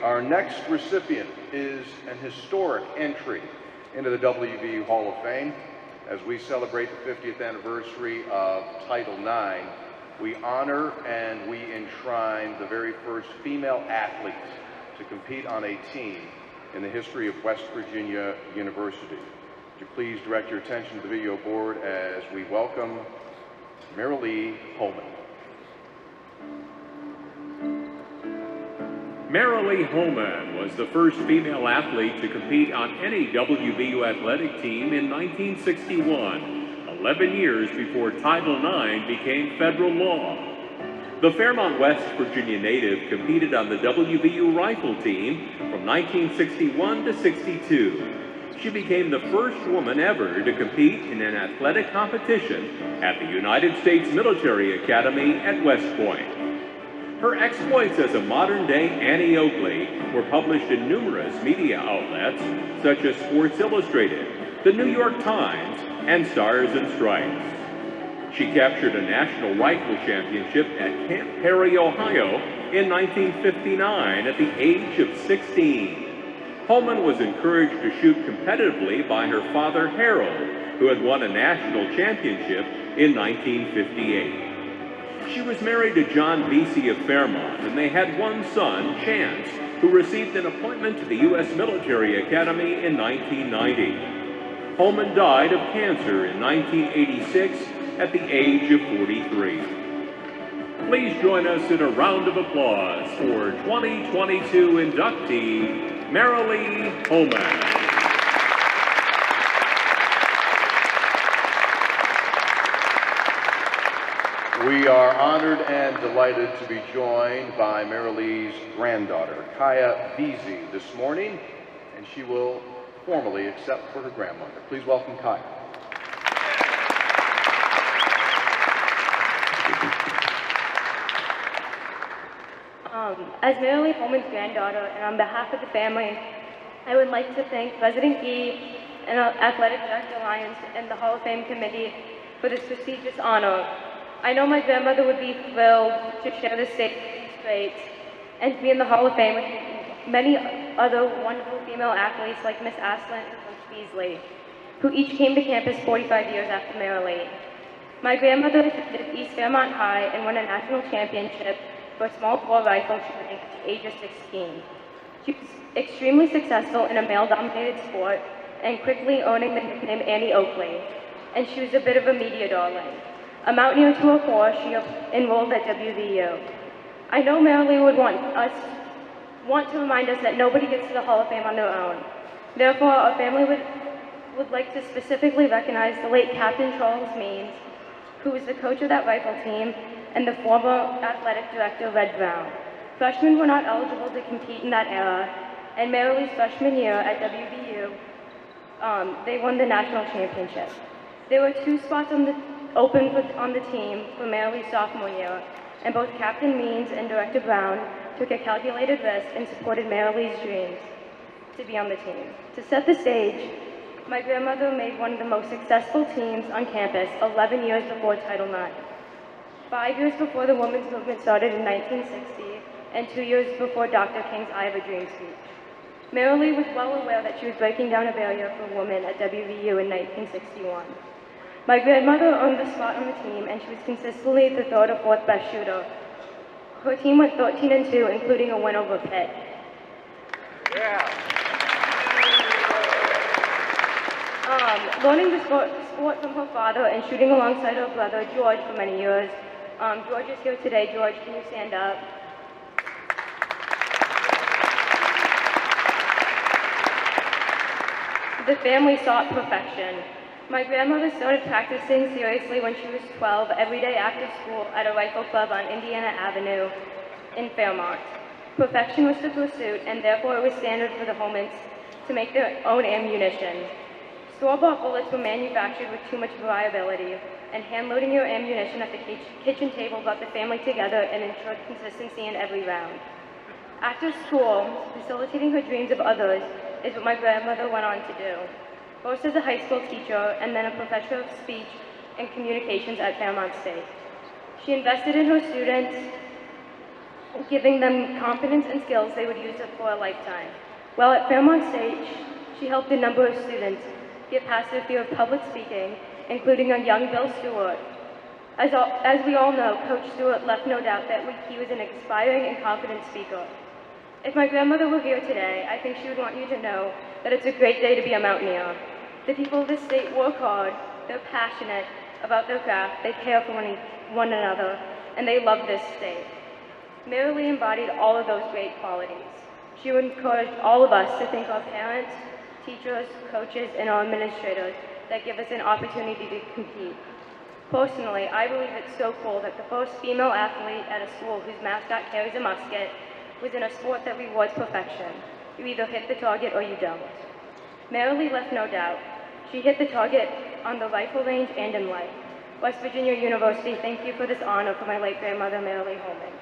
Our next recipient is an historic entry into the WVU Hall of Fame. As we celebrate the 50th anniversary of Title IX, we honor and we enshrine the very first female athlete to compete on a team in the history of West Virginia University. Would you please direct your attention to the video board as we welcome Marilee Hohmann. Marilee Hohmann was the first female athlete to compete on any WVU athletic team in 1961, 11 years before Title IX became federal law. The Fairmont, West Virginia native competed on the WVU rifle team from 1961 to 62. She became the first woman ever to compete in an athletic competition at the United States Military Academy at West Point. Her exploits as a modern-day Annie Oakley were published in numerous media outlets such as Sports Illustrated, the New York Times, and Stars and Stripes. She captured a national rifle championship at Camp Perry, Ohio in 1959 at the age of 16. Hohmann was encouraged to shoot competitively by her father, Harold, who had won a national championship in 1958. She was married to John Vesey of Fairmont, and they had one son, Chance, who received an appointment to the U.S. Military Academy in 1990. Hohmann died of cancer in 1986 at the age of 43. Please join us in a round of applause for 2022 inductee, Marilee Hohmann. We are honored and delighted to be joined by Marilee's granddaughter, Kaya Vesey, this morning, and she will formally accept for her grandmother. Please welcome Kaya. As Marilee Hohmann's granddaughter, and on behalf of the family, I would like to thank President Gee and Athletic Director Lyons and the Hall of Fame Committee for this prestigious honor. I know my grandmother would be thrilled to share the stage with these greats and to be in the Hall of Fame with many other wonderful female athletes like Miss Aslan and Coach Beasley, who each came to campus 45 years after Marilee. My grandmother attended East Fairmont High and won a national championship for small bore rifle shooting at the age of 16. She was extremely successful in a male-dominated sport and quickly earning the nickname Annie Oakley, and she was a bit of a media darling. A mountaineer to her core, she enrolled at WVU. I know Marilee would want to remind us that nobody gets to the Hall of Fame on their own. Therefore, our family would like to specifically recognize the late Captain Charles Means, who was the coach of that rifle team, and the former athletic director, Red Brown. Freshmen were not eligible to compete in that era, and Marilee's freshman year at WVU, they won the national championship. There were 2 spots open on the team for Marilee's sophomore year, and both Captain Means and Director Brown took a calculated risk and supported Marilee's dreams to be on the team. To set the stage, my grandmother made one of the most successful teams on campus 11 years before Title IX. 5 years before the women's movement started in 1960, and 2 years before Dr. King's I Have a Dream speech. Marilee was well aware that she was breaking down a barrier for women at WVU in 1961. My grandmother earned the spot on the team, and she was consistently the 3rd or 4th best shooter. Her team went 13-2, including a win over Pitt. Yeah. Learning the sport from her father and shooting alongside her brother, George, for many years. George is here today. George, can you stand up? The family sought perfection. My grandmother started practicing seriously when she was 12, every day after school at a rifle club on Indiana Avenue in Fairmont. Perfection was the pursuit, and therefore it was standard for the Hohmanns to make their own ammunition. Store-bought bullets were manufactured with too much variability, and hand-loading your ammunition at the kitchen table brought the family together and ensured consistency in every round. After school, facilitating her dreams of others is what my grandmother went on to do. First as a high school teacher, and then a professor of speech and communications at Fairmont State. She invested in her students giving them confidence and skills they would use for a lifetime. While at Fairmont State, she helped a number of students get past their fear of public speaking, including a young Bill Stewart. As we all know, Coach Stewart left no doubt that he was an inspiring and confident speaker. If my grandmother were here today, I think she would want you to know that it's a great day to be a Mountaineer. The people of this state work hard, they're passionate about their craft, they care for one another, and they love this state. Marilee embodied all of those great qualities. She would encourage all of us to thank our parents, teachers, coaches, and our administrators that give us an opportunity to compete. Personally, I believe it's so cool that the first female athlete at a school whose mascot carries a musket was in a sport that rewards perfection. You either hit the target or you don't. Marilee left no doubt. She hit the target on the rifle range and in life. West Virginia University, thank you for this honor for my late grandmother, Marilee Hohmann.